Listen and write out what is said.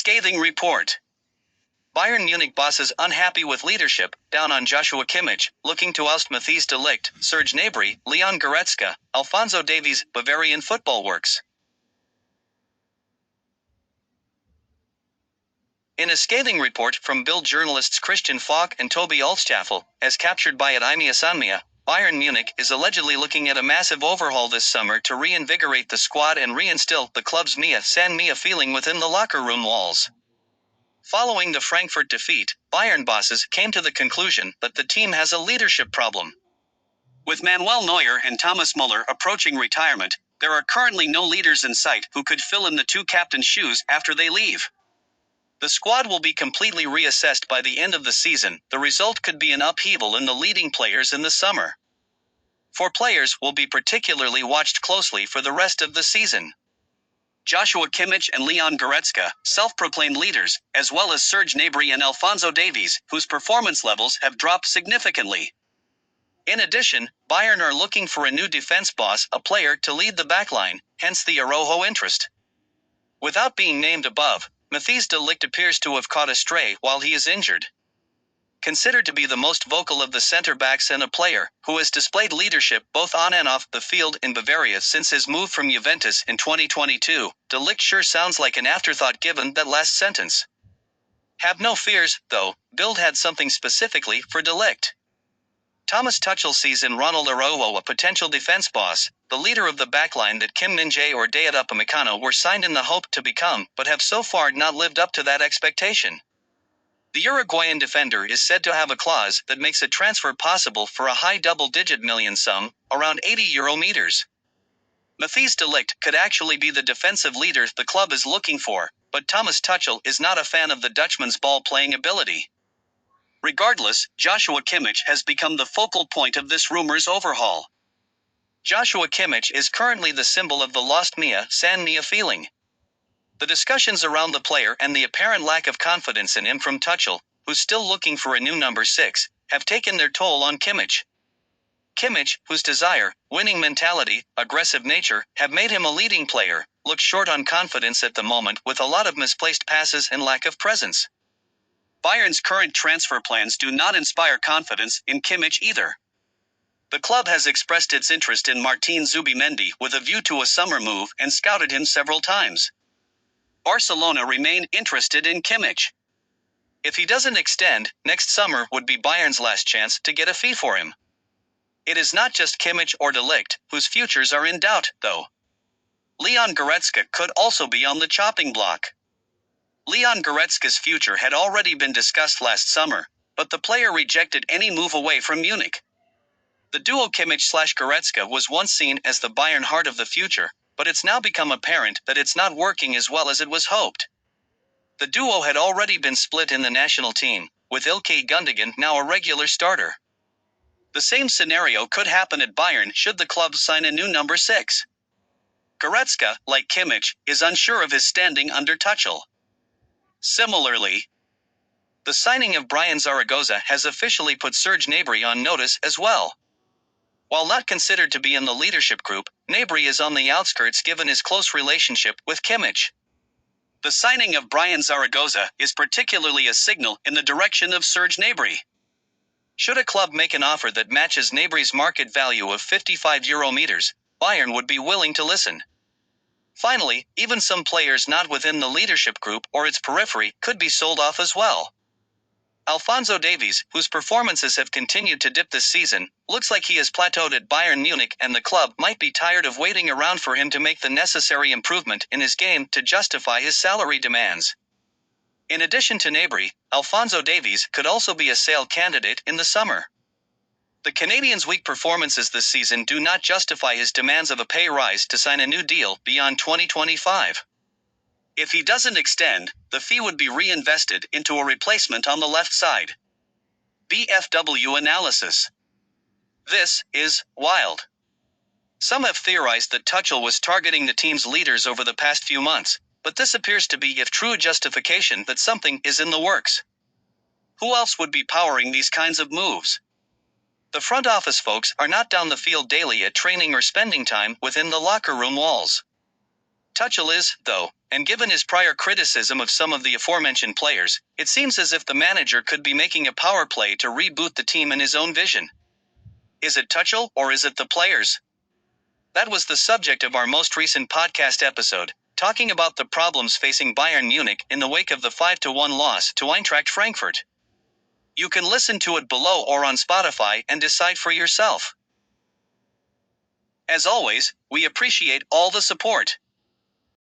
Scathing report. Bayern Munich bosses unhappy with leadership, down on Joshua Kimmich, looking to oust Matthijs de Ligt, Serge Gnabry, Leon Goretzka, Alphonso Davies. Bavarian Football Works. In a scathing report from Bild journalists Christian Falk and Toby Altstaffel, as captured by at IMEA Sanmia, Bayern Munich is allegedly looking at a massive overhaul this summer to reinvigorate the squad and reinstill the club's San Mia feeling within the locker room walls. Following the Frankfurt defeat, Bayern bosses came to the conclusion that the team has a leadership problem. With Manuel Neuer and Thomas Müller approaching retirement, there are currently no leaders in sight who could fill in the two captains' shoes after they leave. The squad will be completely reassessed by the end of the season. The result could be an upheaval in the leading players in the summer. 4 players will be particularly watched closely for the rest of the season: Joshua Kimmich and Leon Goretzka, self-proclaimed leaders, as well as Serge Gnabry and Alphonso Davies, whose performance levels have dropped significantly. In addition, Bayern are looking for a new defense boss, a player to lead the backline, hence the Araujo interest. Without being named above, Matthijs de Ligt appears to have caught a stray while he is injured. Considered to be the most vocal of the center-backs and a player who has displayed leadership both on and off the field in Bavaria since his move from Juventus in 2022, de Ligt sure sounds like an afterthought given that last sentence. Have no fears, though, Bild had something specifically for de Ligt. Thomas Tuchel sees in Ronald Araujo a potential defense boss, the leader of the backline that Kim Min-jae or Dayot Upamecano were signed in the hope to become, but have so far not lived up to that expectation. The Uruguayan defender is said to have a clause that makes a transfer possible for a high double-digit million sum, around €80. Matthijs de Ligt could actually be the defensive leader the club is looking for, but Thomas Tuchel is not a fan of the Dutchman's ball-playing ability. Regardless, Joshua Kimmich has become the focal point of this rumor's overhaul. Joshua Kimmich is currently the symbol of the lost San Mia feeling. The discussions around the player and the apparent lack of confidence in him from Tuchel, who's still looking for a new number 6, have taken their toll on Kimmich. Kimmich, whose desire, winning mentality, aggressive nature, have made him a leading player, looks short on confidence at the moment with a lot of misplaced passes and lack of presence. Bayern's current transfer plans do not inspire confidence in Kimmich either. The club has expressed its interest in Martin Zubimendi with a view to a summer move and scouted him several times. Barcelona remain interested in Kimmich. If he doesn't extend, next summer would be Bayern's last chance to get a fee for him. It is not just Kimmich or de Ligt whose futures are in doubt, though. Leon Goretzka could also be on the chopping block. Leon Goretzka's future had already been discussed last summer, but the player rejected any move away from Munich. The duo Kimmich/Goretzka was once seen as the Bayern heart of the future, but it's now become apparent that it's not working as well as it was hoped. The duo had already been split in the national team, with Ilkay Gundogan now a regular starter. The same scenario could happen at Bayern should the club sign a new number 6. Goretzka, like Kimmich, is unsure of his standing under Tuchel. Similarly, the signing of Brian Zaragoza has officially put Serge Gnabry on notice as well. While not considered to be in the leadership group, Gnabry is on the outskirts given his close relationship with Kimmich. The signing of Brian Zaragoza is particularly a signal in the direction of Serge Gnabry. Should a club make an offer that matches Gnabry's market value of €55, Bayern would be willing to listen. Finally, even some players not within the leadership group or its periphery could be sold off as well. Alphonso Davies, whose performances have continued to dip this season, looks like he has plateaued at Bayern Munich and the club might be tired of waiting around for him to make the necessary improvement in his game to justify his salary demands. In addition to Gnabry, Alphonso Davies could also be a sale candidate in the summer. The Canadian's weak performances this season do not justify his demands of a pay rise to sign a new deal beyond 2025. If he doesn't extend, the fee would be reinvested into a replacement on the left side. BFW analysis. This is wild. Some have theorized that Tuchel was targeting the team's leaders over the past few months, but this appears to be, if true, a justification that something is in the works. Who else would be powering these kinds of moves? The front office folks are not down the field daily at training or spending time within the locker room walls. Tuchel is, though, and given his prior criticism of some of the aforementioned players, it seems as if the manager could be making a power play to reboot the team in his own vision. Is it Tuchel, or is it the players? That was the subject of our most recent podcast episode, talking about the problems facing Bayern Munich in the wake of the 5-1 loss to Eintracht Frankfurt. You can listen to it below or on Spotify and decide for yourself. As always, we appreciate all the support.